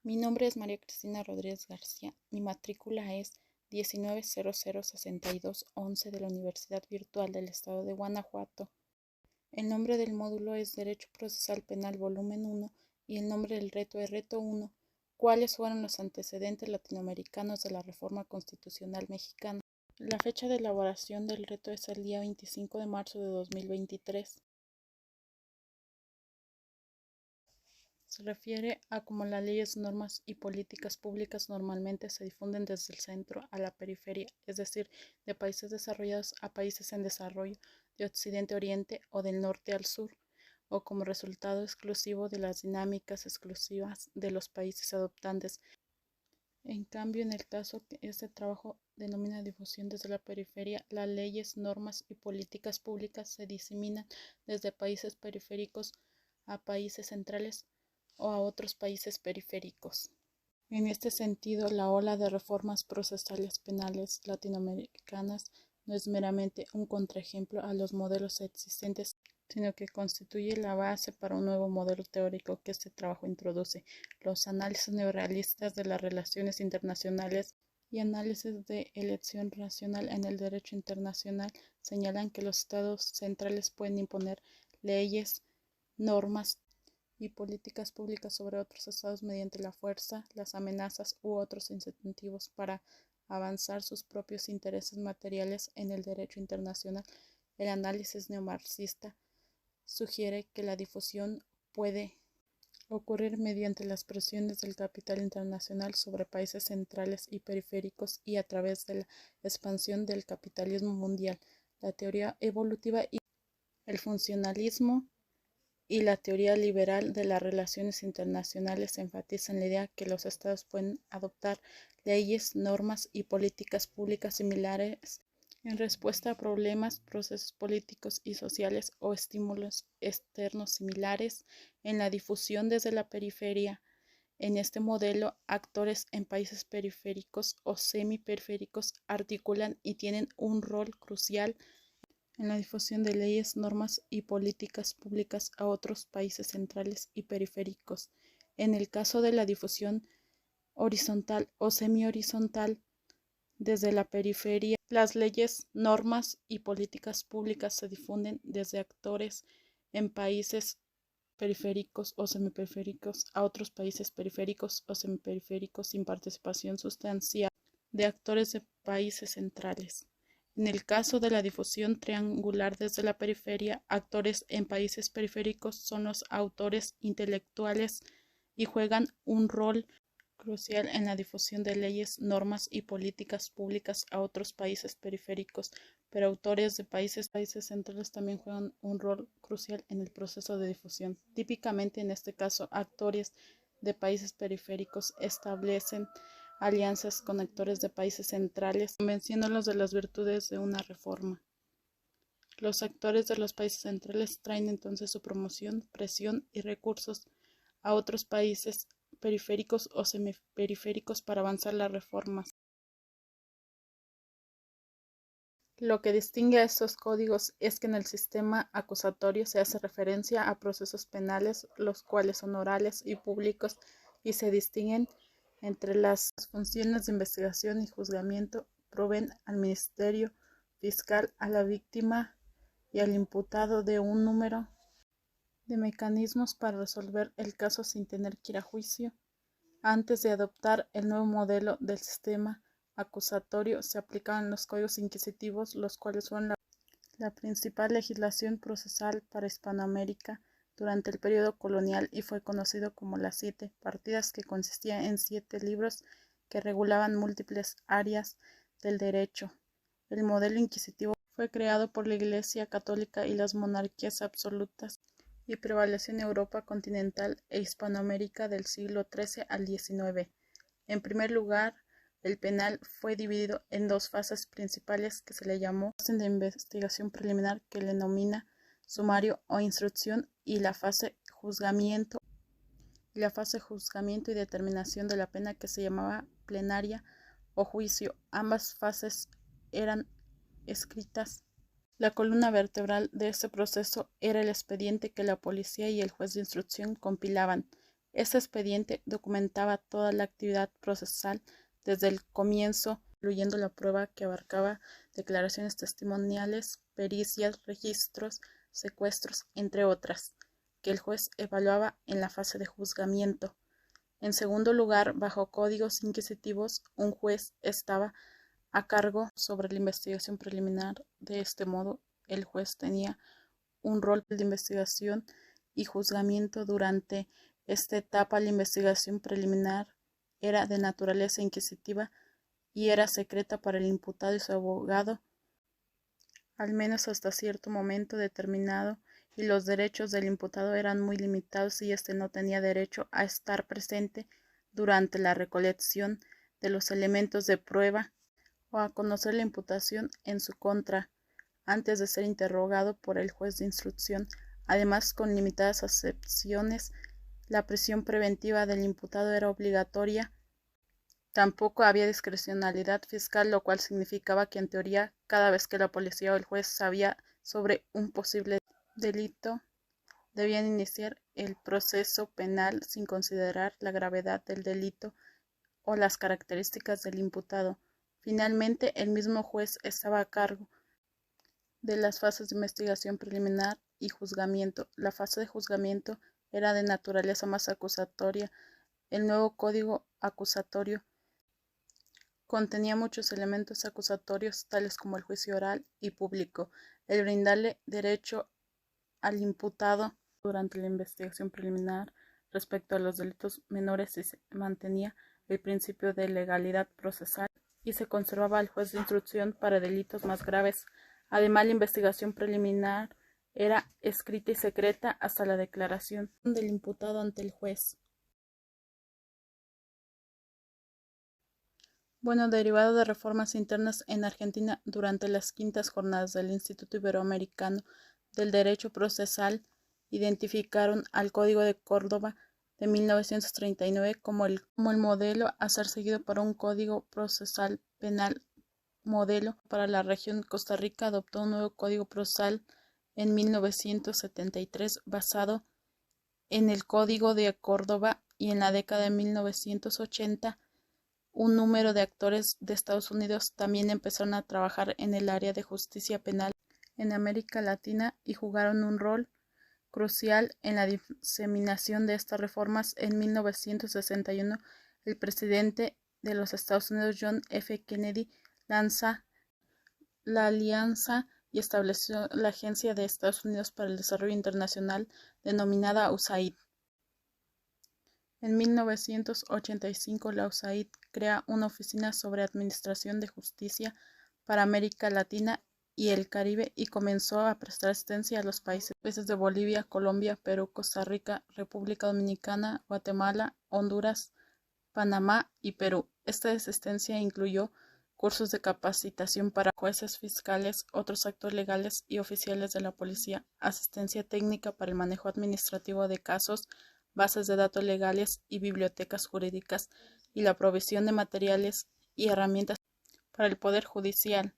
Mi nombre es María Cristina Rodríguez García. Mi matrícula es 19006211 de la Universidad Virtual del Estado de Guanajuato. El nombre del módulo es Derecho Procesal Penal Volumen 1 y el nombre del reto es Reto 1. ¿Cuáles fueron los antecedentes latinoamericanos de la Reforma Constitucional Mexicana? La fecha de elaboración del reto es el día 25 de marzo de 2023. Se refiere a cómo las leyes, normas y políticas públicas normalmente se difunden desde el centro a la periferia, es decir, de países desarrollados a países en desarrollo, de occidente a oriente o del norte al sur, o como resultado exclusivo de las dinámicas exclusivas de los países adoptantes. En cambio, en el caso que este trabajo denomina difusión desde la periferia, las leyes, normas y políticas públicas se diseminan desde países periféricos a países centrales o a otros países periféricos. En este sentido, la ola de reformas procesales penales latinoamericanas no es meramente un contraejemplo a los modelos existentes, sino que constituye la base para un nuevo modelo teórico que este trabajo introduce. Los análisis neorrealistas de las relaciones internacionales y análisis de elección racional en el derecho internacional señalan que los estados centrales pueden imponer leyes, normas y políticas públicas sobre otros estados mediante la fuerza, las amenazas u otros incentivos para avanzar sus propios intereses materiales en el derecho internacional. El análisis neomarxista sugiere que la difusión puede ocurrir mediante las presiones del capital internacional sobre países centrales y periféricos y a través de la expansión del capitalismo mundial. La teoría evolutiva y el funcionalismo y la teoría liberal de las relaciones internacionales enfatizan la idea que los estados pueden adoptar leyes, normas y políticas públicas similares en respuesta a problemas, procesos políticos y sociales o estímulos externos similares. En la difusión desde la periferia, en este modelo, actores en países periféricos o semiperiféricos articulan y tienen un rol crucial en la difusión de leyes, normas y políticas públicas a otros países centrales y periféricos. En el caso de la difusión horizontal o semi-horizontal, desde la periferia, las leyes, normas y políticas públicas se difunden desde actores en países periféricos o semiperiféricos a otros países periféricos o semiperiféricos sin participación sustancial de actores de países centrales. En el caso de la difusión triangular desde la periferia, actores en países periféricos son los autores intelectuales y juegan un rol crucial en la difusión de leyes, normas y políticas públicas a otros países periféricos, pero autores de países centrales también juegan un rol crucial en el proceso de difusión. Típicamente, en este caso, actores de países periféricos establecen alianzas con actores de países centrales, convenciéndolos de las virtudes de una reforma. Los actores de los países centrales traen entonces su promoción, presión y recursos a otros países periféricos o semiperiféricos para avanzar las reformas. Lo que distingue a estos códigos es que en el sistema acusatorio se hace referencia a procesos penales, los cuales son orales y públicos y se distinguen entre las funciones de investigación y juzgamiento, proveen al Ministerio Fiscal, a la víctima y al imputado de un número de mecanismos para resolver el caso sin tener que ir a juicio. Antes de adoptar el nuevo modelo del sistema acusatorio, se aplicaban los códigos inquisitivos, los cuales fueron la principal legislación procesal para Hispanoamérica durante el periodo colonial y fue conocido como las 7 partidas, que consistía en 7 libros que regulaban múltiples áreas del derecho. El modelo inquisitivo fue creado por la Iglesia Católica y las monarquías absolutas y prevaleció en Europa continental e Hispanoamérica del siglo XIII al XIX. En primer lugar, el penal fue dividido en dos fases principales que se le llamó fase de investigación preliminar, que le denomina sumario o instrucción, y la fase juzgamiento y determinación de la pena, que se llamaba plenaria o juicio. Ambas fases eran escritas. La columna vertebral de este proceso era el expediente que la policía y el juez de instrucción compilaban. Este expediente documentaba toda la actividad procesal desde el comienzo, incluyendo la prueba que abarcaba declaraciones testimoniales, pericias, registros, secuestros, entre otras, que el juez evaluaba en la fase de juzgamiento. En segundo lugar, bajo códigos inquisitivos, un juez estaba a cargo sobre la investigación preliminar. De este modo, el juez tenía un rol de investigación y juzgamiento. Durante esta etapa, la investigación preliminar era de naturaleza inquisitiva y era secreta para el imputado y su abogado, al menos hasta cierto momento determinado, y los derechos del imputado eran muy limitados y éste no tenía derecho a estar presente durante la recolección de los elementos de prueba o a conocer la imputación en su contra antes de ser interrogado por el juez de instrucción. Además, con limitadas excepciones, la prisión preventiva del imputado era obligatoria. Tampoco había discrecionalidad fiscal, lo cual significaba que en teoría, cada vez que la policía o el juez sabía sobre un posible delito, debían iniciar el proceso penal sin considerar la gravedad del delito o las características del imputado. Finalmente, el mismo juez estaba a cargo de las fases de investigación preliminar y juzgamiento. La fase de juzgamiento era de naturaleza más acusatoria. El nuevo código acusatorio contenía muchos elementos acusatorios, tales como el juicio oral y público, el brindarle derecho al imputado durante la investigación preliminar respecto a los delitos menores, y se mantenía el principio de legalidad procesal y se conservaba al juez de instrucción para delitos más graves. Además, la investigación preliminar era escrita y secreta hasta la declaración del imputado ante el juez. Bueno, derivado de reformas internas en Argentina durante las quintas jornadas del Instituto Iberoamericano del Derecho Procesal, identificaron al Código de Córdoba de 1939 como el modelo a ser seguido para un Código Procesal Penal modelo para la región. Costa Rica adoptó un nuevo Código Procesal en 1973 basado en el Código de Córdoba, y en la década de 1980 un número de actores de Estados Unidos también empezaron a trabajar en el área de justicia penal en América Latina y jugaron un rol crucial en la diseminación de estas reformas. En 1961, el presidente de los Estados Unidos, John F. Kennedy, lanza la alianza y estableció la Agencia de Estados Unidos para el Desarrollo Internacional, denominada USAID. En 1985, la USAID crea una oficina sobre administración de justicia para América Latina y el Caribe y comenzó a prestar asistencia a los países de Bolivia, Colombia, Perú, Costa Rica, República Dominicana, Guatemala, Honduras, Panamá y Perú. Esta asistencia incluyó cursos de capacitación para jueces, fiscales, otros actores legales y oficiales de la policía, asistencia técnica para el manejo administrativo de casos, bases de datos legales y bibliotecas jurídicas, y la provisión de materiales y herramientas para el Poder Judicial.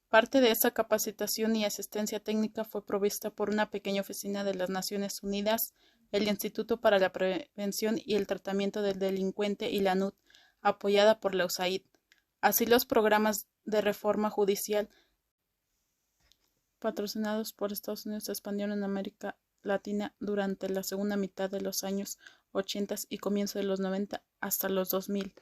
Parte de esa capacitación y asistencia técnica fue provista por una pequeña oficina de las Naciones Unidas, el Instituto para la Prevención y el Tratamiento del Delincuente y la ANUD, apoyada por la USAID. Así, los programas de reforma judicial patrocinados por Estados Unidos se expandieron en América Latina durante la segunda mitad de los años 80 y comienzo de los 90 hasta los 2000.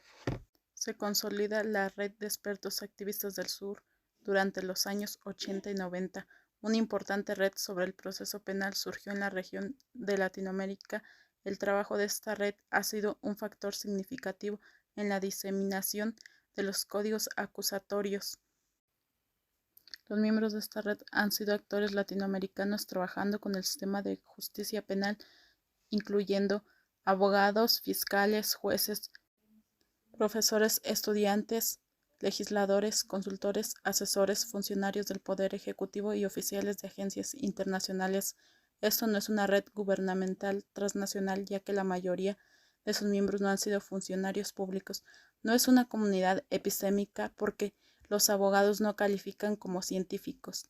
Se consolida la red de expertos activistas del sur durante los años 80 y 90. Una importante red sobre el proceso penal surgió en la región de Latinoamérica. El trabajo de esta red ha sido un factor significativo en la diseminación de los códigos acusatorios. Los miembros de esta red han sido actores latinoamericanos trabajando con el sistema de justicia penal, incluyendo abogados, fiscales, jueces, profesores, estudiantes, legisladores, consultores, asesores, funcionarios del Poder Ejecutivo y oficiales de agencias internacionales. Esto no es una red gubernamental transnacional, ya que la mayoría de sus miembros no han sido funcionarios públicos. No es una comunidad epistémica porque los abogados no califican como científicos.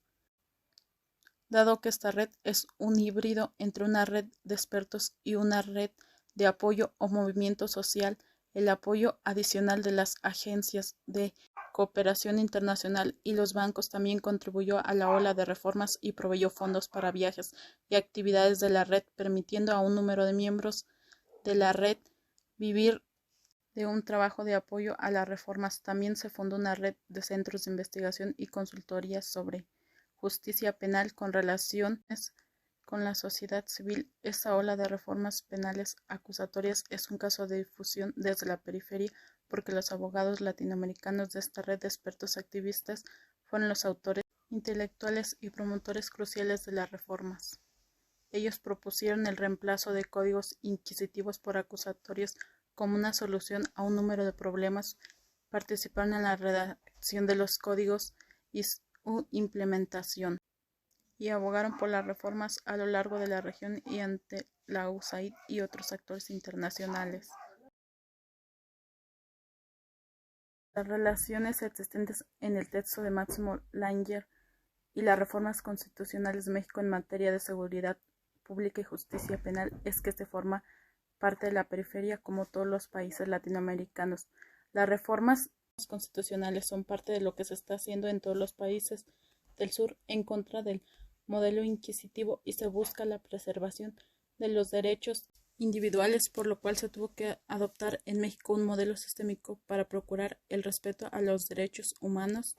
Dado que esta red es un híbrido entre una red de expertos y una red de apoyo o movimiento social, el apoyo adicional de las agencias de cooperación internacional y los bancos también contribuyó a la ola de reformas y proveyó fondos para viajes y actividades de la red, permitiendo a un número de miembros de la red vivir de un trabajo de apoyo a las reformas. También se fundó una red de centros de investigación y consultorías sobre justicia penal con relaciones con la sociedad civil. Esta ola de reformas penales acusatorias es un caso de difusión desde la periferia porque los abogados latinoamericanos de esta red de expertos activistas fueron los autores intelectuales y promotores cruciales de las reformas. Ellos propusieron el reemplazo de códigos inquisitivos por acusatorios como una solución a un número de problemas. Participaron en la redacción de los códigos y su implementación, y abogaron por las reformas a lo largo de la región y ante la USAID y otros actores internacionales. Las relaciones existentes en el texto de Máximo Langer y las reformas constitucionales de México en materia de seguridad pública y justicia penal es que se forma parte de la periferia como todos los países latinoamericanos. Las reformas constitucionales son parte de lo que se está haciendo en todos los países del sur en contra del modelo inquisitivo y se busca la preservación de los derechos individuales, por lo cual se tuvo que adoptar en México un modelo sistémico para procurar el respeto a los derechos humanos